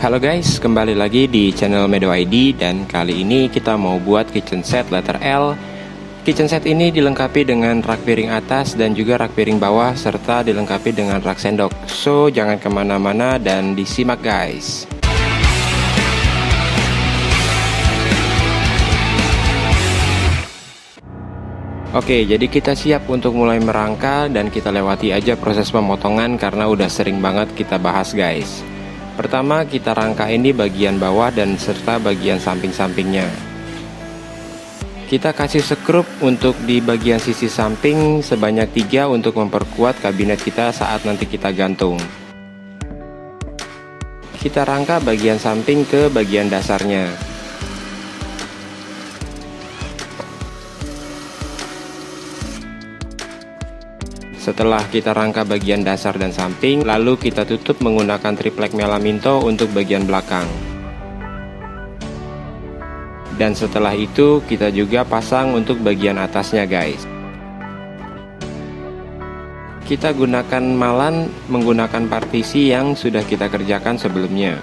Halo guys, kembali lagi di channel Medo ID dan kali ini kita mau buat kitchen set letter L. Kitchen set ini dilengkapi dengan rak piring atas dan juga rak piring bawah serta dilengkapi dengan rak sendok. So, jangan kemana-mana dan disimak guys. Oke, jadi kita siap untuk mulai merangka dan kita lewati aja proses pemotongan karena udah sering banget kita bahas guys. Pertama kita rangka ini bagian bawah dan serta bagian samping-sampingnya. Kita kasih sekrup untuk di bagian sisi samping sebanyak 3 untuk memperkuat kabinet kita saat nanti kita gantung. Kita rangka bagian samping ke bagian dasarnya. Setelah kita rangka bagian dasar dan samping, lalu kita tutup menggunakan triplek melaminto untuk bagian belakang. Dan setelah itu kita juga pasang untuk bagian atasnya guys. Kita gunakan malan menggunakan partisi yang sudah kita kerjakan sebelumnya.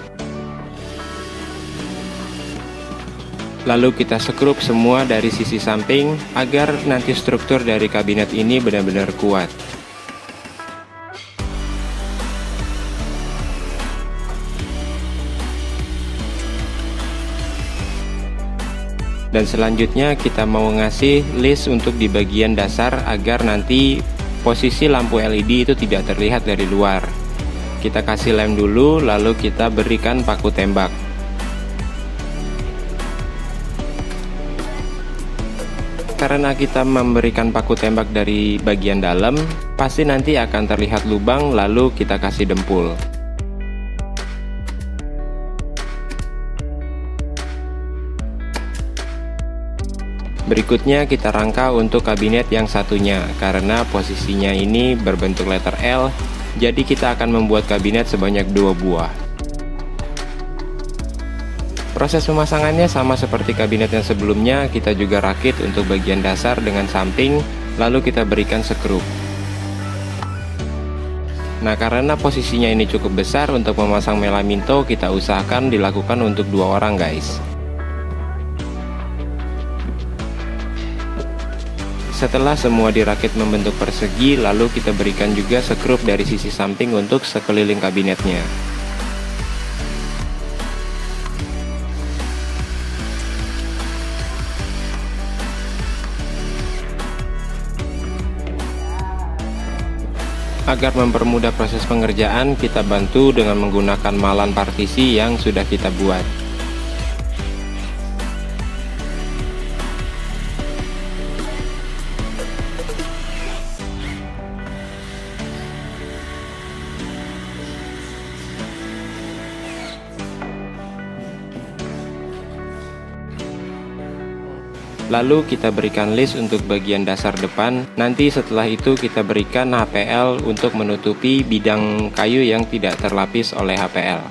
Lalu kita sekrup semua dari sisi samping agar nanti struktur dari kabinet ini benar-benar kuat. Dan selanjutnya kita mau ngasih list untuk di bagian dasar agar nanti posisi lampu LED itu tidak terlihat dari luar. Kita kasih lem dulu lalu kita berikan paku tembak. Karena kita memberikan paku tembak dari bagian dalam, pasti nanti akan terlihat lubang lalu kita kasih dempul. Berikutnya kita rangka untuk kabinet yang satunya, karena posisinya ini berbentuk letter L, jadi kita akan membuat kabinet sebanyak 2 buah. Proses pemasangannya sama seperti kabinet yang sebelumnya, kita juga rakit untuk bagian dasar dengan samping, lalu kita berikan sekrup. Nah, karena posisinya ini cukup besar untuk memasang melaminto, kita usahakan dilakukan untuk 2 orang guys. Setelah semua dirakit membentuk persegi, lalu kita berikan juga sekrup dari sisi samping untuk sekeliling kabinetnya. Agar mempermudah proses pengerjaan, kita bantu dengan menggunakan malan partisi yang sudah kita buat. Lalu kita berikan list untuk bagian dasar depan. Nanti setelah itu kita berikan HPL untuk menutupi bidang kayu yang tidak terlapis oleh HPL.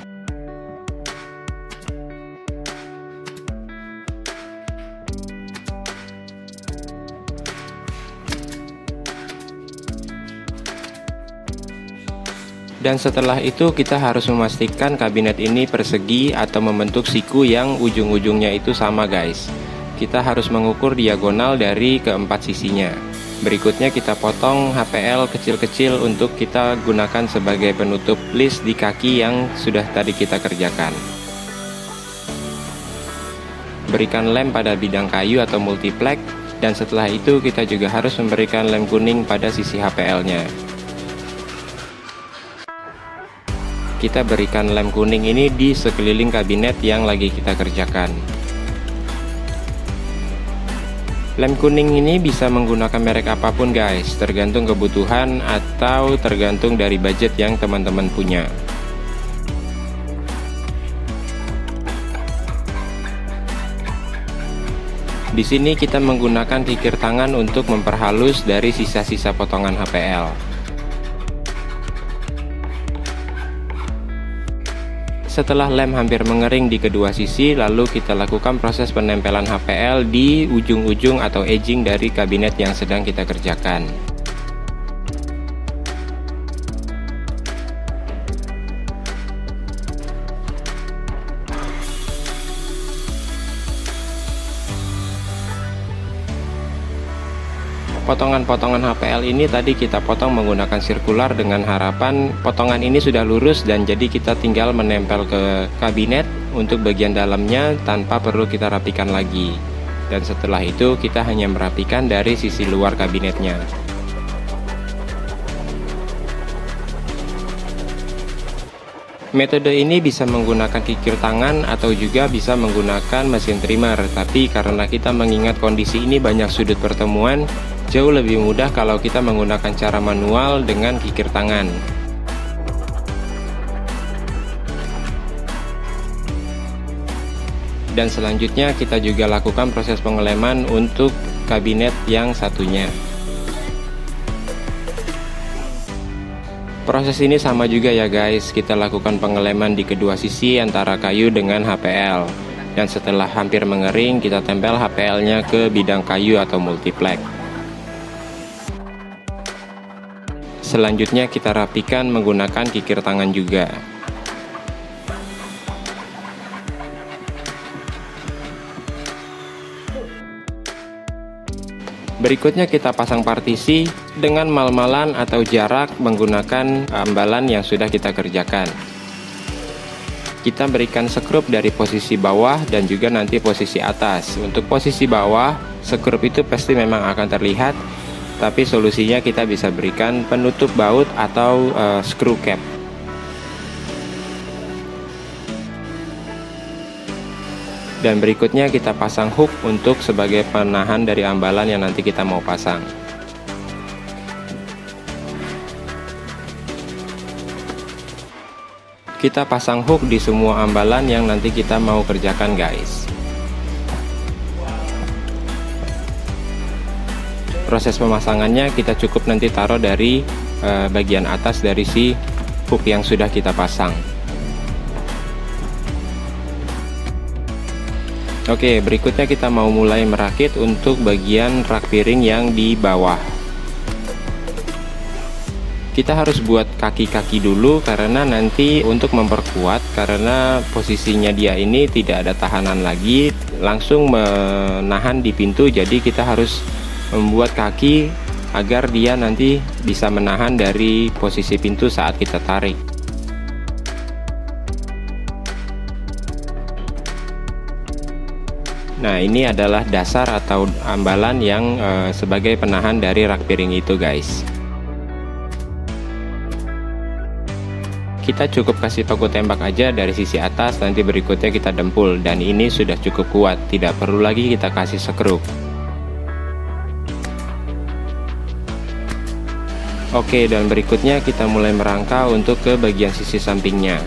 Dan setelah itu kita harus memastikan kabinet ini persegi atau membentuk siku yang ujung-ujungnya itu sama guys. Kita harus mengukur diagonal dari keempat sisinya. Berikutnya kita potong HPL kecil-kecil untuk kita gunakan sebagai penutup list di kaki yang sudah tadi kita kerjakan. Berikan lem pada bidang kayu atau multiplek, dan setelah itu kita juga harus memberikan lem kuning pada sisi HPL-nya. Kita berikan lem kuning ini di sekeliling kabinet yang lagi kita kerjakan. Lem kuning ini bisa menggunakan merek apapun guys, tergantung kebutuhan atau tergantung dari budget yang teman-teman punya. Di sini kita menggunakan kikir tangan untuk memperhalus dari sisa-sisa potongan HPL. Setelah lem hampir mengering di kedua sisi, lalu kita lakukan proses penempelan HPL di ujung-ujung atau edging dari kabinet yang sedang kita kerjakan. Potongan-potongan HPL ini tadi kita potong menggunakan sirkular dengan harapan potongan ini sudah lurus, dan jadi kita tinggal menempel ke kabinet untuk bagian dalamnya tanpa perlu kita rapikan lagi. Dan setelah itu kita hanya merapikan dari sisi luar kabinetnya. Metode ini bisa menggunakan kikir tangan atau juga bisa menggunakan mesin trimmer, tapi karena kita mengingat kondisi ini banyak sudut pertemuan, jauh lebih mudah kalau kita menggunakan cara manual dengan kikir tangan. Dan selanjutnya kita juga lakukan proses pengeleman untuk kabinet yang satunya. Proses ini sama juga ya guys, kita lakukan pengeleman di kedua sisi antara kayu dengan HPL. Dan setelah hampir mengering, kita tempel HPL-nya ke bidang kayu atau multiplex. Selanjutnya kita rapikan menggunakan kikir tangan juga. Berikutnya kita pasang partisi dengan mal-malan atau jarak menggunakan ambalan yang sudah kita kerjakan. Kita berikan sekrup dari posisi bawah dan juga nanti posisi atas. Untuk posisi bawah, sekrup itu pasti memang akan terlihat, tapi solusinya kita bisa berikan penutup baut atau screw cap. Dan berikutnya kita pasang hook untuk sebagai penahan dari ambalan yang nanti kita mau pasang. Kita pasang hook di semua ambalan yang nanti kita mau kerjakan guys. Proses pemasangannya kita cukup nanti taruh dari bagian atas dari si hook yang sudah kita pasang. Oke, berikutnya kita mau mulai merakit untuk bagian rak piring yang di bawah. Kita harus buat kaki-kaki dulu karena nanti untuk memperkuat, karena posisinya dia ini tidak ada tahanan lagi, langsung menahan di pintu, jadi kita harus membuat kaki agar dia nanti bisa menahan dari posisi pintu saat kita tarik. Nah, ini adalah dasar atau ambalan yang sebagai penahan dari rak piring itu guys. Kita cukup kasih paku tembak aja dari sisi atas, nanti berikutnya kita dempul, dan ini sudah cukup kuat, tidak perlu lagi kita kasih sekrup. Oke, dan berikutnya kita mulai merangka untuk ke bagian sisi sampingnya.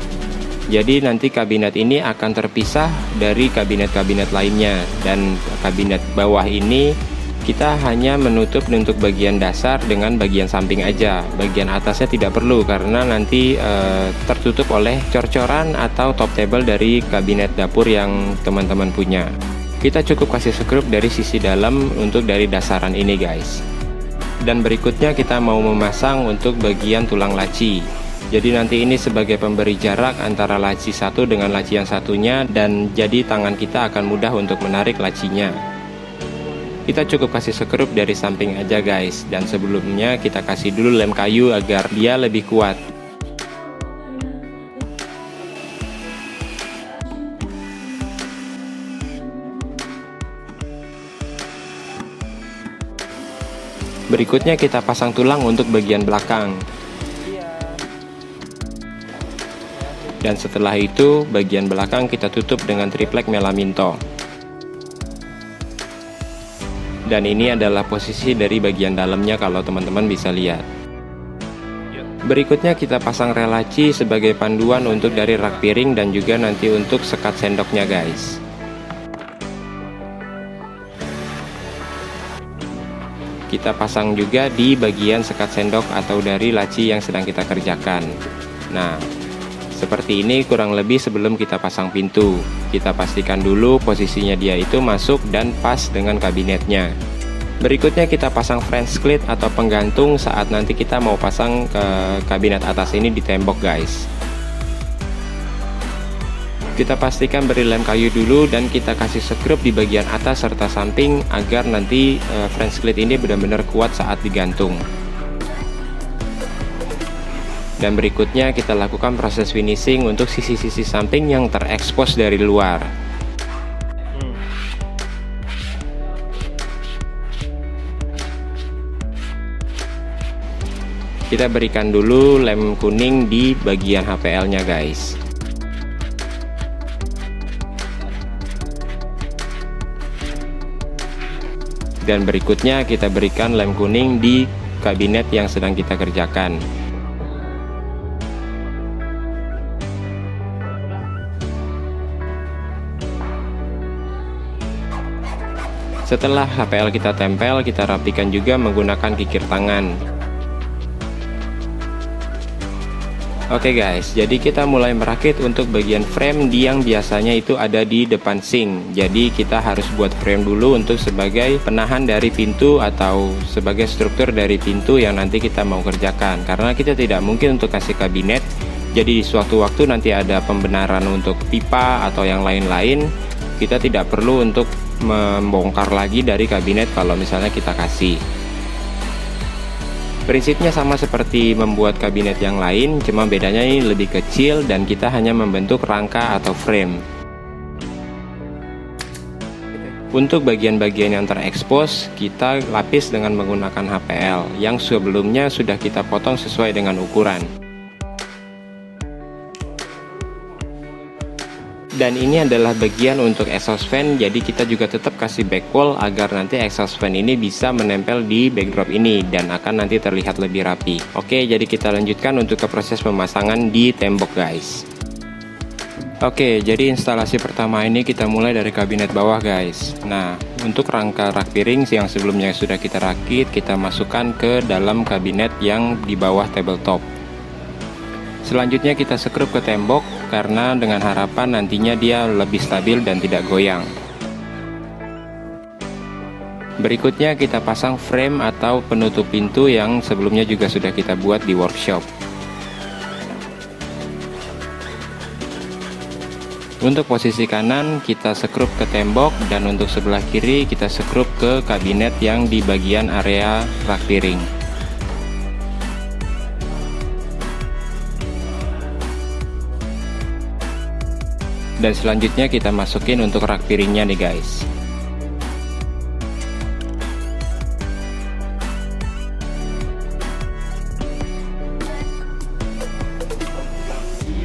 Jadi nanti kabinet ini akan terpisah dari kabinet-kabinet lainnya, dan kabinet bawah ini kita hanya menutup untuk bagian dasar dengan bagian samping aja. Bagian atasnya tidak perlu karena nanti tertutup oleh cor-coran atau top table dari kabinet dapur yang teman-teman punya. Kita cukup kasih sekrup dari sisi dalam untuk dari dasaran ini guys. Dan berikutnya kita mau memasang untuk bagian tulang laci. Jadi nanti ini sebagai pemberi jarak antara laci satu dengan laci yang satunya, dan jadi tangan kita akan mudah untuk menarik lacinya. Kita cukup kasih sekrup dari samping aja guys, dan sebelumnya kita kasih dulu lem kayu agar dia lebih kuat. Berikutnya kita pasang tulang untuk bagian belakang. Dan setelah itu bagian belakang kita tutup dengan triplek melaminto. Dan ini adalah posisi dari bagian dalamnya kalau teman-teman bisa lihat. Berikutnya kita pasang rel laci sebagai panduan untuk dari rak piring dan juga nanti untuk sekat sendoknya guys. Kita pasang juga di bagian sekat sendok atau dari laci yang sedang kita kerjakan. Nah, seperti ini kurang lebih sebelum kita pasang pintu. Kita pastikan dulu posisinya dia itu masuk dan pas dengan kabinetnya. Berikutnya kita pasang French clit atau penggantung saat nanti kita mau pasang ke kabinet atas ini di tembok guys. Kita pastikan beri lem kayu dulu dan kita kasih sekrup di bagian atas serta samping agar nanti French Clip ini benar-benar kuat saat digantung. Dan berikutnya kita lakukan proses finishing untuk sisi-sisi samping yang terekspos dari luar. Kita berikan dulu lem kuning di bagian HPL nya guys. Dan berikutnya kita berikan lem kuning di kabinet yang sedang kita kerjakan. Setelah HPL kita tempel, kita rapikan juga menggunakan kikir tangan. Oke guys, jadi kita mulai merakit untuk bagian frame yang biasanya itu ada di depan sink. Jadi kita harus buat frame dulu untuk sebagai penahan dari pintu atau sebagai struktur dari pintu yang nanti kita mau kerjakan. Karena kita tidak mungkin untuk kasih kabinet, jadi di suatu waktu nanti ada pembenaran untuk pipa atau yang lain-lain, kita tidak perlu untuk membongkar lagi dari kabinet kalau misalnya kita kasih. Prinsipnya sama seperti membuat kabinet yang lain, cuma bedanya ini lebih kecil dan kita hanya membentuk rangka atau frame. Untuk bagian-bagian yang terekspos, kita lapis dengan menggunakan HPL yang sebelumnya sudah kita potong sesuai dengan ukuran. Dan ini adalah bagian untuk exhaust fan, jadi kita juga tetap kasih backwall agar nanti exhaust fan ini bisa menempel di backdrop ini dan akan nanti terlihat lebih rapi. Oke, jadi kita lanjutkan untuk ke proses pemasangan di tembok guys. Oke, jadi instalasi pertama ini kita mulai dari kabinet bawah guys. Nah, untuk rangka rak piring yang sebelumnya sudah kita rakit, kita masukkan ke dalam kabinet yang di bawah tabletop. Selanjutnya kita sekrup ke tembok karena dengan harapan nantinya dia lebih stabil dan tidak goyang. Berikutnya kita pasang frame atau penutup pintu yang sebelumnya juga sudah kita buat di workshop. Untuk posisi kanan kita sekrup ke tembok dan untuk sebelah kiri kita sekrup ke kabinet yang di bagian area rak piring. Dan selanjutnya kita masukin untuk rak piringnya nih guys.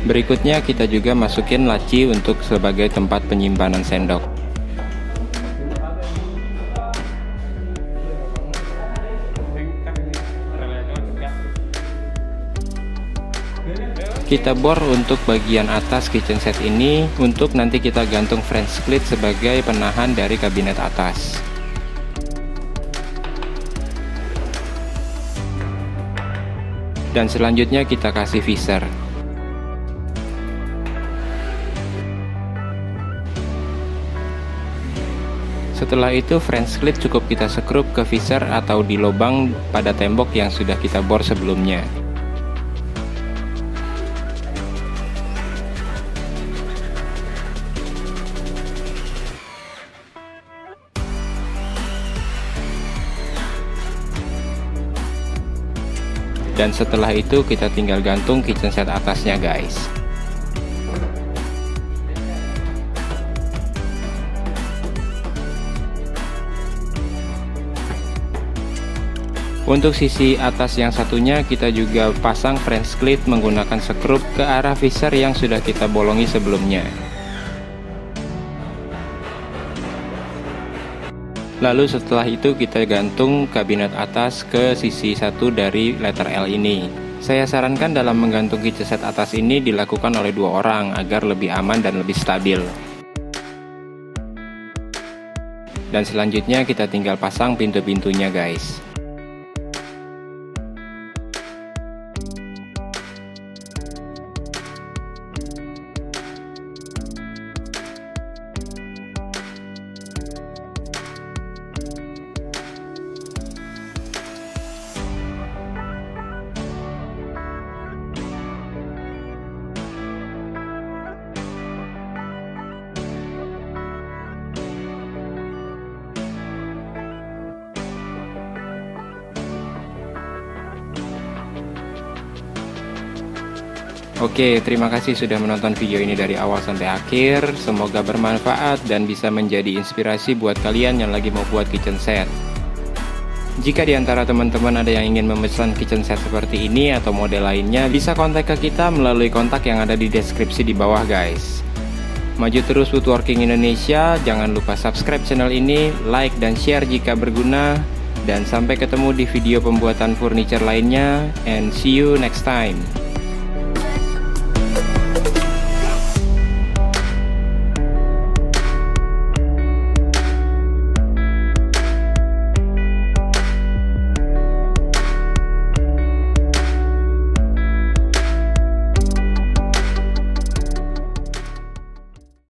Berikutnya kita juga masukin laci untuk sebagai tempat penyimpanan sendok. Kita bor untuk bagian atas kitchen set ini untuk nanti kita gantung French Clip sebagai penahan dari kabinet atas. Dan selanjutnya kita kasih visor. Setelah itu French Clip cukup kita sekrup ke visor atau di lubang pada tembok yang sudah kita bor sebelumnya. Dan setelah itu kita tinggal gantung kitchen set atasnya guys. Untuk sisi atas yang satunya kita juga pasang French Clip menggunakan sekrup ke arah visor yang sudah kita bolongi sebelumnya. Lalu setelah itu kita gantung kabinet atas ke sisi satu dari letter L ini. Saya sarankan dalam menggantung kitchen set atas ini dilakukan oleh 2 orang agar lebih aman dan lebih stabil. Dan selanjutnya kita tinggal pasang pintu-pintunya guys. Oke, terima kasih sudah menonton video ini dari awal sampai akhir. Semoga bermanfaat dan bisa menjadi inspirasi buat kalian yang lagi mau buat kitchen set. Jika di antara teman-teman ada yang ingin memesan kitchen set seperti ini atau model lainnya, bisa kontak ke kita melalui kontak yang ada di deskripsi di bawah guys. Maju terus Woodworking Indonesia, jangan lupa subscribe channel ini, like dan share jika berguna. Dan sampai ketemu di video pembuatan furniture lainnya, and see you next time.